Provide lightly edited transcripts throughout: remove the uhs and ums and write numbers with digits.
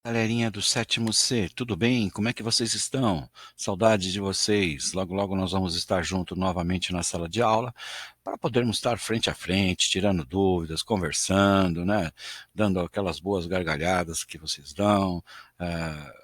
Galerinha do sétimo C, tudo bem? Como é que vocês estão? Saudade de vocês. Logo, logo nós vamos estar juntos novamente na sala de aula para podermos estar frente a frente, tirando dúvidas, conversando, né? Dando aquelas boas gargalhadas que vocês dão,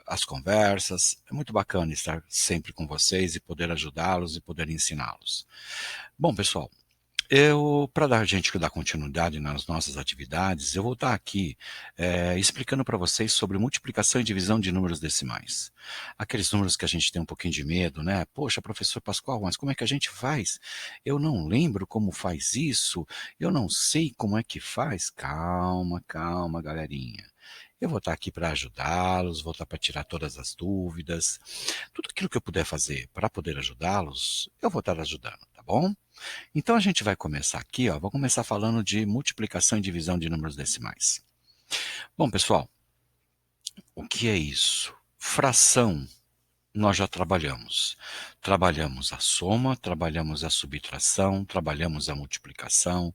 as conversas. É muito bacana estar sempre com vocês e poder ajudá-los e poder ensiná-los. Bom, pessoal, para dar gente dar continuidade nas nossas atividades, eu vou estar aqui explicando para vocês sobre multiplicação e divisão de números decimais. Aqueles números que a gente tem um pouquinho de medo, né? Poxa, professor Pascoal, mas como é que a gente faz? Eu não lembro como faz isso, eu não sei como é que faz. Calma, calma, galerinha. Eu vou estar aqui para ajudá-los, vou estar para tirar todas as dúvidas. Tudo aquilo que eu puder fazer para poder ajudá-los, eu vou estar ajudando, tá bom? Então a gente vai começar aqui, ó, vou começar falando de multiplicação e divisão de números decimais. Bom, pessoal, o que é isso? Fração, nós já trabalhamos. Trabalhamos a soma, trabalhamos a subtração, trabalhamos a multiplicação,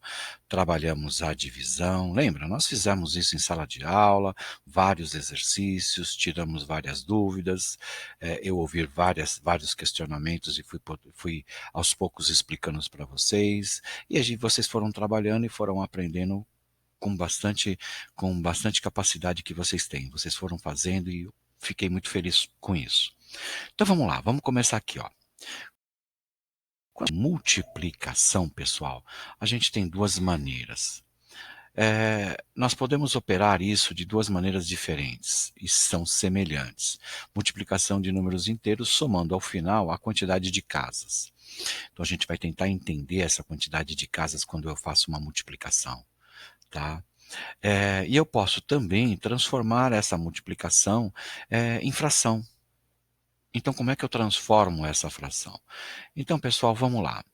trabalhamos a divisão. Lembra, nós fizemos isso em sala de aula, vários exercícios, tiramos várias dúvidas, eu ouvi vários questionamentos e fui aos poucos explicando para vocês. E vocês foram trabalhando e foram aprendendo com bastante capacidade que vocês têm. Vocês foram fazendo e eu fiquei muito feliz com isso. Então vamos lá, vamos começar aqui, ó. Com a multiplicação, pessoal, a gente tem duas maneiras. Nós podemos operar isso de duas maneiras diferentes e são semelhantes. Multiplicação de números inteiros somando ao final a quantidade de casas. Então a gente vai tentar entender essa quantidade de casas quando eu faço uma multiplicação, tá? E eu posso também transformar essa multiplicação em fração. Então, como é que eu transformo essa fração? Então, pessoal, vamos lá.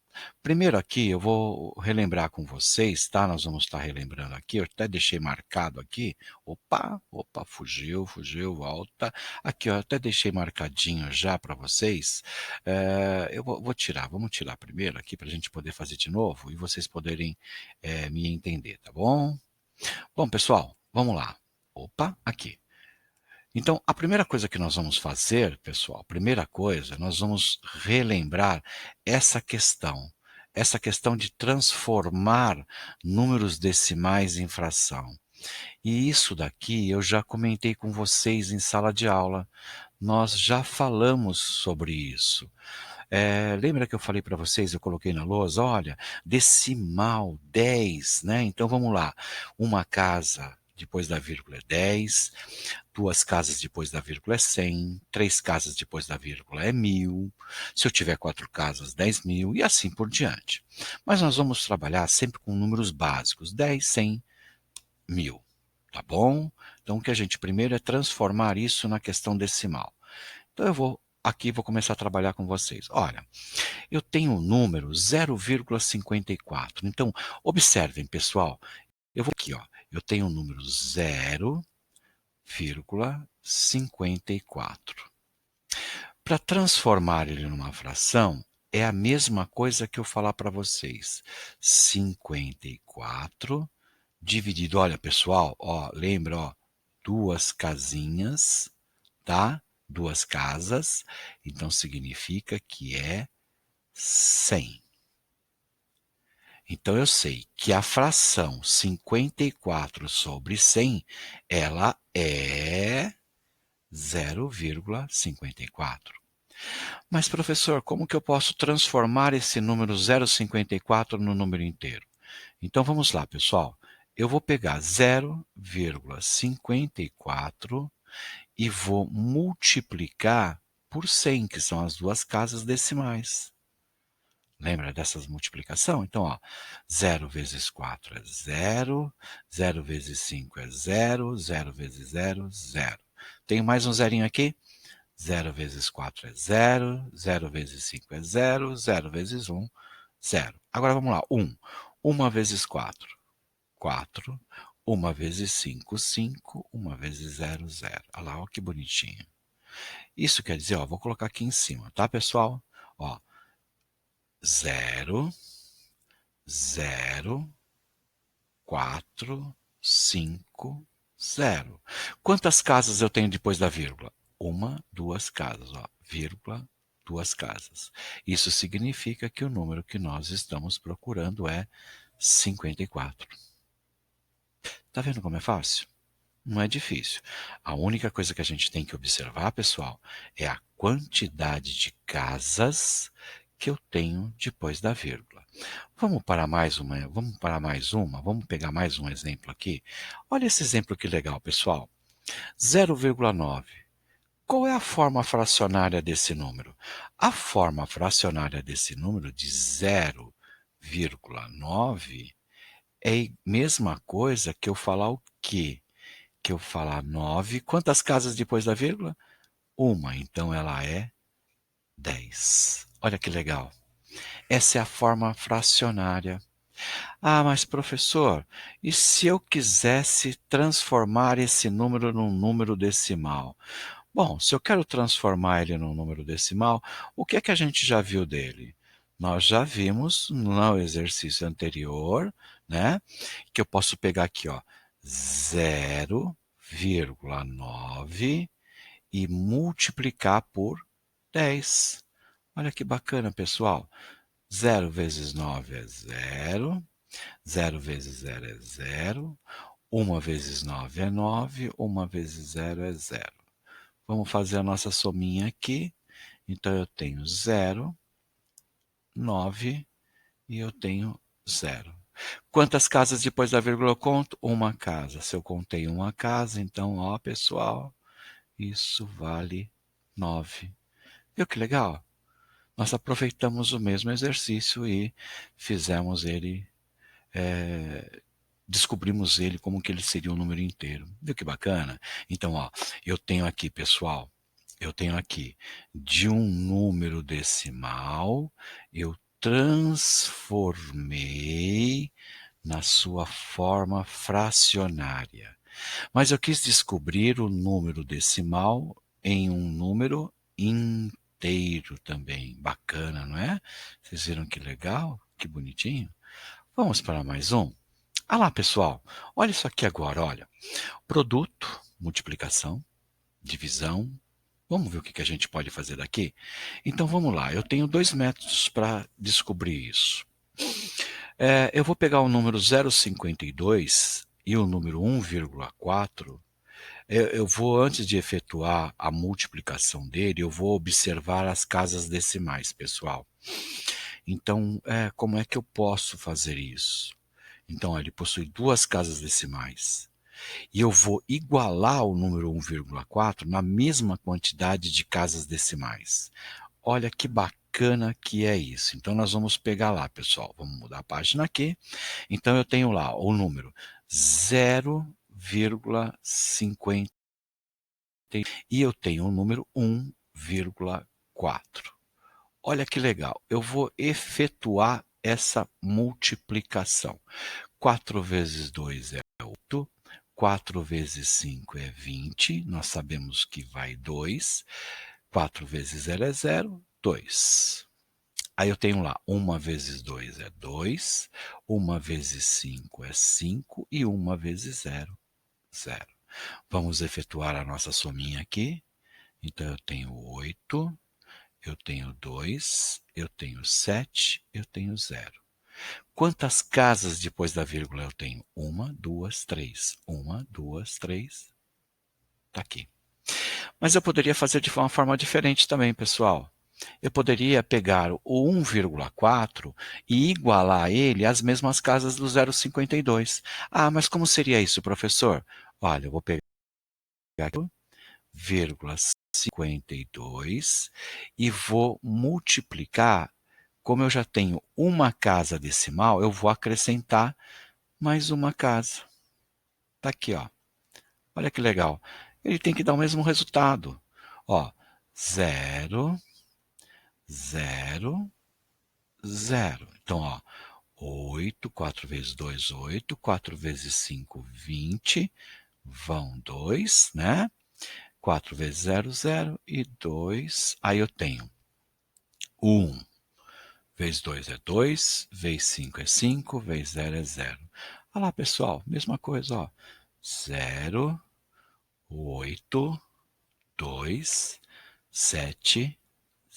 Primeiro aqui, eu vou relembrar com vocês, tá? Nós vamos estar relembrando aqui, eu até deixei marcado aqui. Opa, opa, fugiu, volta. Aqui, ó, eu até deixei marcadinho já para vocês. Eu vou tirar, vamos tirar primeiro aqui para a gente poder fazer de novo e vocês poderem me entender, tá bom? Bom, pessoal, vamos lá. Opa, aqui. Então, a primeira coisa que nós vamos fazer, pessoal, primeira coisa, nós vamos relembrar essa questão de transformar números decimais em fração. E isso daqui eu já comentei com vocês em sala de aula. Nós já falamos sobre isso. Lembra que eu falei para vocês, eu coloquei na lousa, olha, decimal 10, né? Então vamos lá. Uma casa depois da vírgula é 10, duas casas depois da vírgula é 100, três casas depois da vírgula é 1000, se eu tiver quatro casas, 10.000 e assim por diante. Mas nós vamos trabalhar sempre com números básicos, 10, 100, 1000, tá bom? Então o que a gente primeiro é transformar isso na questão decimal. Então eu vou começar a trabalhar com vocês. Olha, eu tenho o número 0,54. Então, observem, pessoal, eu vou aqui, ó, eu tenho o número 0,54. Para transformar ele numa fração, é a mesma coisa que eu falar para vocês. 54 dividido, olha pessoal, ó, lembra, ó, duas casinhas, tá? Duas casas, então significa que é 100. Então eu sei que a fração 54 sobre 100, ela é 0,54. Mas professor, como que eu posso transformar esse número 0,54 no número inteiro? Então vamos lá, pessoal. Eu vou pegar 0,54 e vou multiplicar por 100, que são as duas casas decimais. Lembra dessas multiplicação? Então, ó, 0 vezes 4 é 0, 0 vezes 5 é 0, 0 vezes 0, 0. Tenho mais um zerinho aqui? 0 vezes 4 é 0, 0 vezes 5 é 0, 0 vezes 1, 0. Agora vamos lá, 1. 1 vezes 4, 4. 1 vezes 5, 5. 1 vezes 0, 0. Olha lá, ó, que bonitinho. Isso quer dizer, ó, vou colocar aqui em cima, tá, pessoal? Ó, 0, 0, 4, 5, 0. Quantas casas eu tenho depois da vírgula? Uma, duas casas, ó, vírgula, duas casas. Isso significa que o número que nós estamos procurando é 54. Tá vendo como é fácil? Não é difícil. A única coisa que a gente tem que observar, pessoal, é a quantidade de casas que eu tenho depois da vírgula. Vamos pegar mais um exemplo aqui. Olha esse exemplo que legal, pessoal. 0,9. Qual é a forma fracionária desse número? A forma fracionária desse número de 0,9 é a mesma coisa que eu falar o quê? Que eu falar 9. Quantas casas depois da vírgula? Uma, então ela é 10. Olha que legal. Essa é a forma fracionária. Ah, mas professor, e se eu quisesse transformar esse número num número decimal? Bom, se eu quero transformar ele num número decimal, o que é que a gente já viu dele? Nós já vimos no exercício anterior, né, que eu posso pegar aqui, ó, 0,9 e multiplicar por 10. Olha que bacana, pessoal. 0 vezes 9 é 0, 0 vezes 0 é 0, 1 vezes 9 é 9, 1 vezes 0 é 0. Vamos fazer a nossa sominha aqui. Então, eu tenho 0, 9 e eu tenho 0. Quantas casas depois da vírgula eu conto? Uma casa. Se eu contei uma casa, então, ó, pessoal, isso vale 9. Viu que legal? Nós aproveitamos o mesmo exercício e fizemos ele, descobrimos ele como que ele seria um número inteiro. Viu que bacana? Então, ó, eu tenho aqui, pessoal, eu tenho aqui de um número decimal, eu transformei na sua forma fracionária. Mas eu quis descobrir o número decimal em um número inteiro também. Bacana, não é? Vocês viram que legal? Que bonitinho? Vamos para mais um? Ah lá, pessoal, olha isso aqui agora, olha. Produto, multiplicação, divisão. Vamos ver o que a gente pode fazer daqui? Então vamos lá, eu tenho dois métodos para descobrir isso. Eu vou pegar o número 0,52 e o número 1,4. Eu vou, antes de efetuar a multiplicação dele, eu vou observar as casas decimais, pessoal. Então, como é que eu posso fazer isso? Então, ele possui duas casas decimais. E eu vou igualar o número 1,4 na mesma quantidade de casas decimais. Olha que bacana que é isso. Então, nós vamos pegar lá, pessoal. Vamos mudar a página aqui. Então, eu tenho lá o número 0,50 e eu tenho o número 1,4. Olha que legal. Eu vou efetuar essa multiplicação. 4 vezes 2 é 8. 4 vezes 5 é 20. Nós sabemos que vai 2. 4 vezes 0 é 0, 2. Aí eu tenho lá, 1 vezes 2 é 2, 1 vezes 5 é 5 e 1 vezes 0, 0. Vamos efetuar a nossa sominha aqui. Então, eu tenho 8, eu tenho 2, eu tenho 7, eu tenho 0. Quantas casas depois da vírgula eu tenho? 1, 2, 3. 1, 2, 3. Está aqui. Mas eu poderia fazer de uma forma diferente também, pessoal. Eu poderia pegar o 1,4 e igualar ele às mesmas casas do 0,52. Ah, mas como seria isso, professor? Olha, eu vou pegar aqui, 0,52 e vou multiplicar. Como eu já tenho uma casa decimal, eu vou acrescentar mais uma casa. Está aqui, ó. Olha que legal. Ele tem que dar o mesmo resultado. Ó, 0, 0, 0. Então, ó, 8, 4 vezes 2, 8, 4 vezes 5, 20, vão 2, né? 4 vezes 0, 0 e 2. Aí eu tenho 1 vezes 2 é 2, vezes 5 é 5, vezes 0 é 0. Olha lá, pessoal, mesma coisa, ó. 0, 8, 2, 7,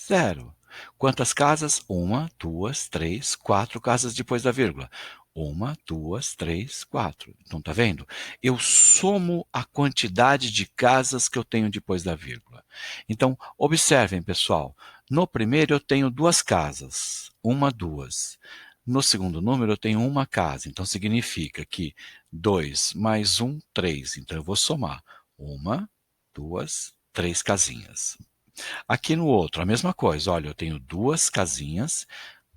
0. Quantas casas? 1, 2, 3, 4 casas depois da vírgula. 1, 2, 3, 4. Então, tá vendo? Eu somo a quantidade de casas que eu tenho depois da vírgula. Então, observem, pessoal. No primeiro eu tenho 2 casas. 1, 2. No segundo número eu tenho 1 casa. Então, significa que 2 mais 1, 3. Então, eu vou somar 1, 2, 3 casinhas. Aqui no outro, a mesma coisa. Olha, eu tenho 2 casinhas,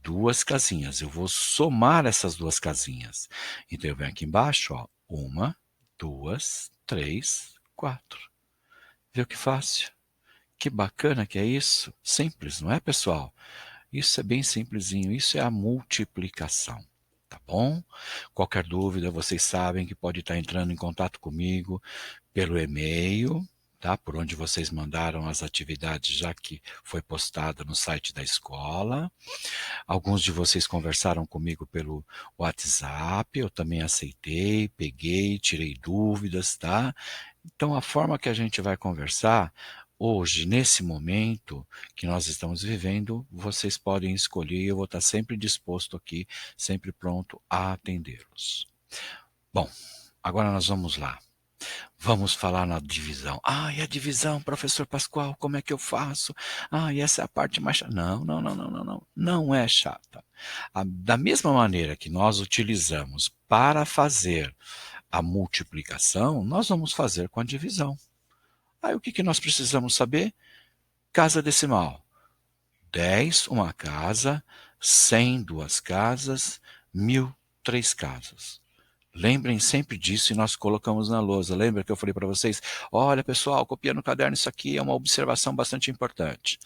2 casinhas. Eu vou somar essas 2 casinhas. Então, eu venho aqui embaixo, ó. 1, 2, 3, 4. Viu que fácil? Que bacana que é isso? Simples, não é, pessoal? Isso é bem simplesinho. Isso é a multiplicação. Tá bom? Qualquer dúvida, vocês sabem que pode estar entrando em contato comigo pelo e-mail, tá? Por onde vocês mandaram as atividades, já que foi postada no site da escola. Alguns de vocês conversaram comigo pelo WhatsApp, eu também aceitei, peguei, tirei dúvidas, tá? Então, a forma que a gente vai conversar hoje, nesse momento que nós estamos vivendo, vocês podem escolher e eu vou estar sempre disposto aqui, sempre pronto a atendê-los. Bom, agora nós vamos lá. Vamos falar na divisão. Ah, e a divisão, professor Pascoal, como é que eu faço? Ah, e essa é a parte mais chata. Não, não, não, não, não, não. Não é chata. Da mesma maneira que nós utilizamos para fazer a multiplicação, nós vamos fazer com a divisão. Aí o que que nós precisamos saber? Casa decimal. 10, uma casa, 100, duas casas, 1000, três casas. Lembrem sempre disso e nós colocamos na lousa. Lembra que eu falei para vocês? Olha, pessoal, copia no caderno, isso aqui é uma observação bastante importante.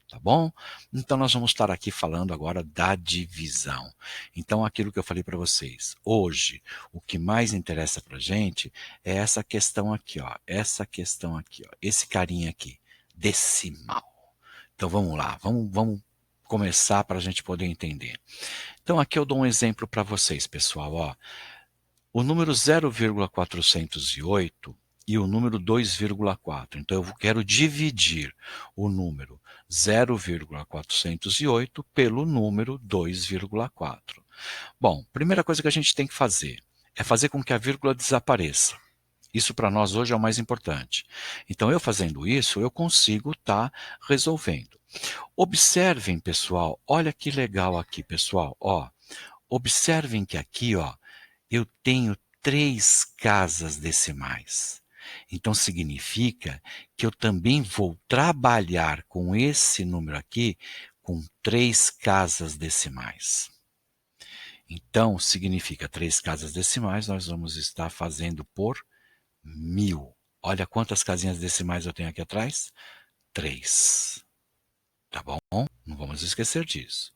Tá bom? Então nós vamos estar aqui falando agora da divisão. Então aquilo que eu falei para vocês, hoje, o que mais interessa para a gente é essa questão aqui, ó. Essa questão aqui, ó. Esse carinha aqui, decimal. Então vamos lá, vamos começar para a gente poder entender. Então aqui eu dou um exemplo para vocês, pessoal, ó. O número 0,408 e o número 2,4. Então, eu quero dividir o número 0,408 pelo número 2,4. Bom, primeira coisa que a gente tem que fazer é fazer com que a vírgula desapareça. Isso para nós hoje é o mais importante. Então, eu fazendo isso, eu consigo estar resolvendo. Observem, pessoal, olha que legal aqui, pessoal. Ó, observem que aqui, ó, eu tenho 3 casas decimais. Então significa que eu também vou trabalhar com esse número aqui com 3 casas decimais. Então significa 3 casas decimais, nós vamos estar fazendo por 1000. Olha quantas casinhas decimais eu tenho aqui atrás? 3. Tá bom? Não vamos esquecer disso.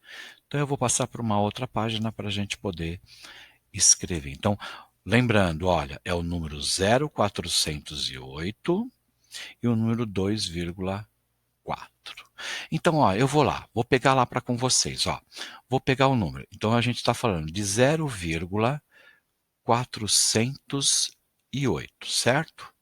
Então eu vou passar para uma outra página para a gente poder escrever. Então, lembrando, olha, é o número 0,408 e o número 2,4. Então, ó, eu vou lá, vou pegar lá para com vocês, ó. Vou pegar o número. Então, a gente está falando de 0,408, certo?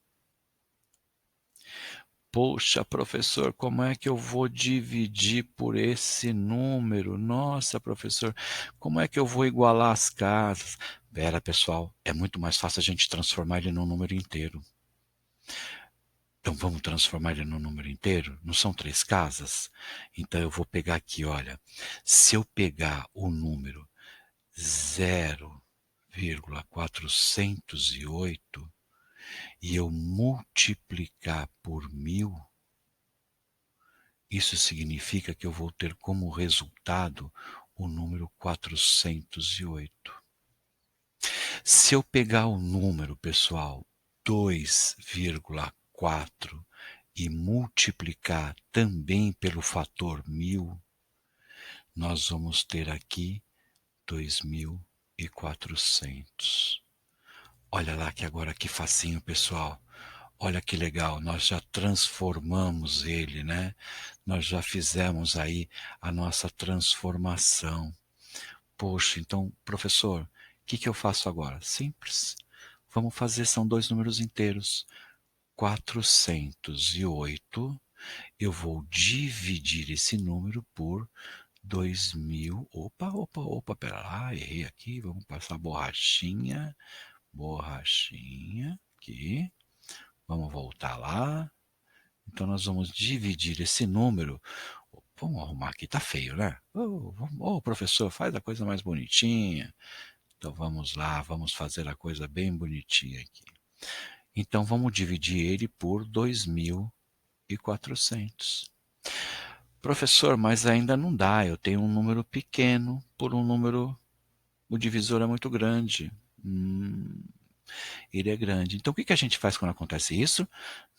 Poxa, professor, como é que eu vou dividir por esse número? Nossa, professor, como é que eu vou igualar as casas? Pera, pessoal, é muito mais fácil a gente transformar ele num número inteiro. Então vamos transformar ele num número inteiro? Não são 3 casas? Então eu vou pegar aqui, olha. Se eu pegar o número 0,408 e eu multiplicar por 1000, isso significa que eu vou ter como resultado o número 408. Se eu pegar o número, pessoal, 2,4 e multiplicar também pelo fator 1000, nós vamos ter aqui 2400. Olha lá que agora que facinho, pessoal. Olha que legal, nós já transformamos ele, né? Nós já fizemos aí a nossa transformação. Poxa, então, professor, o que eu faço agora? Simples. Vamos fazer, são dois números inteiros. 408, eu vou dividir esse número por 2000. Opa, pera lá, errei aqui. Vamos passar a borrachinha aqui. Vamos voltar lá. Então, nós vamos dividir esse número. Vamos arrumar aqui, tá feio, né? Professor, faz a coisa mais bonitinha. Então, vamos lá, vamos fazer a coisa bem bonitinha aqui. Então, vamos dividir ele por 2400. Professor, mas ainda não dá, eu tenho um número pequeno por um número, o divisor é muito grande. Ele é grande. Então, o que a gente faz quando acontece isso?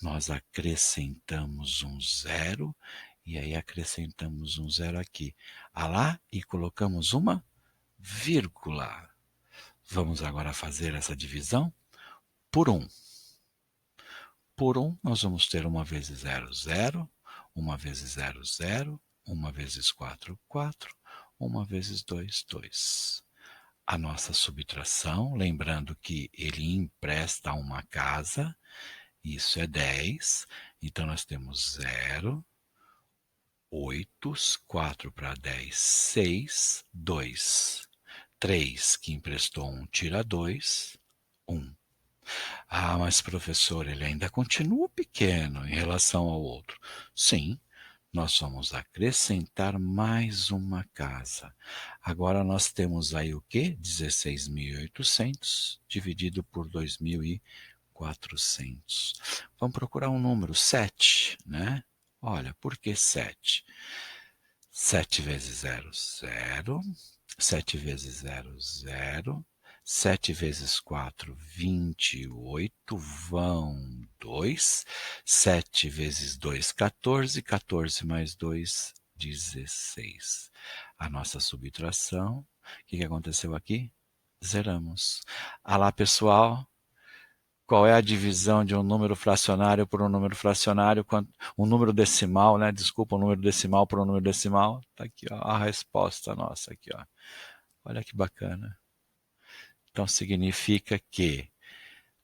Nós acrescentamos um zero, e aí acrescentamos um zero aqui. Lá, e colocamos uma vírgula. Vamos agora fazer essa divisão por 1. Por 1, nós vamos ter 1 vezes 0, 0. 1 vezes 0, 0. 1 vezes 4, 4. 1 vezes 2, 2. A nossa subtração, lembrando que ele empresta uma casa, isso é 10. Então, nós temos 0, 8, 4 para 10, 6, 2. 3 que emprestou 1 tira 2, 1. Mas professor, ele ainda continua pequeno em relação ao outro. Sim, nós vamos acrescentar mais uma casa. Agora nós temos aí o quê? 16.800 dividido por 2.400. Vamos procurar um número, 7, né? Olha, por que 7? 7 vezes 0, 0. 7 vezes 0, 0. 7 vezes 4, 28, vão 2. 7 vezes 2, 14. 14 mais 2, 16. A nossa subtração, o que aconteceu aqui? Zeramos. Lá, pessoal, qual é a divisão de um número fracionário por um número fracionário? Um número decimal, né? Desculpa, um número decimal por um número decimal. Está aqui, ó, a resposta nossa aqui, ó. Olha que bacana. Então, significa que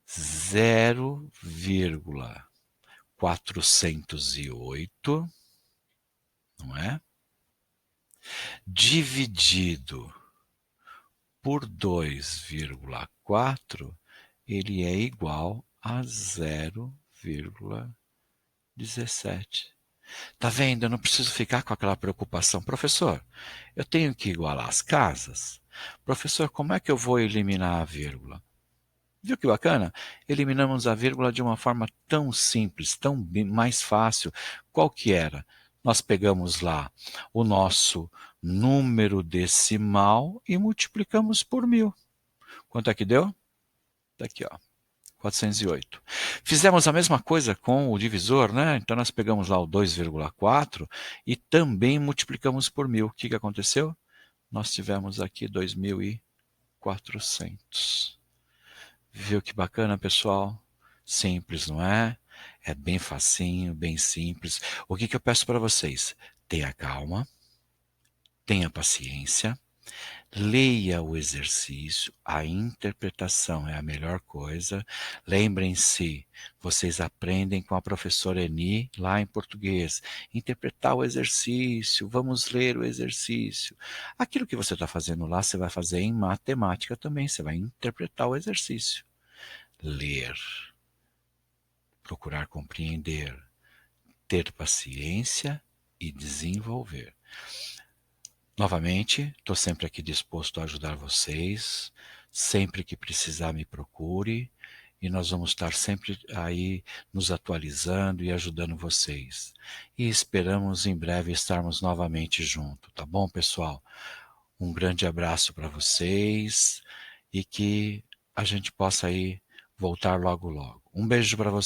0,408, não é? Dividido por 2,4, ele é igual a 0,17. Tá vendo? Eu não preciso ficar com aquela preocupação. Professor, eu tenho que igualar as casas? Professor, como é que eu vou eliminar a vírgula? Viu que bacana? Eliminamos a vírgula de uma forma tão simples, tão mais fácil. Qual que era? Nós pegamos lá o nosso número decimal e multiplicamos por 1000. Quanto é que deu? Está aqui, ó. 408. Fizemos a mesma coisa com o divisor, né? Então nós pegamos lá o 2,4 e também multiplicamos por 1000. O que aconteceu? Nós tivemos aqui 2.400. Viu que bacana, pessoal? Simples, não é? É bem facinho, bem simples. O que eu peço para vocês? Tenha calma, tenha paciência, leia o exercício, a interpretação é a melhor coisa. Lembrem-se, vocês aprendem com a professora Eni lá em português. Interpretar o exercício, vamos ler o exercício. Aquilo que você está fazendo lá, você vai fazer em matemática também, você vai interpretar o exercício. Ler, procurar compreender, ter paciência e desenvolver. Novamente, estou sempre aqui disposto a ajudar vocês. Sempre que precisar, me procure. E nós vamos estar sempre aí nos atualizando e ajudando vocês. E esperamos em breve estarmos novamente juntos, tá bom, pessoal? Um grande abraço para vocês e que a gente possa aí voltar logo logo. Um beijo para vocês.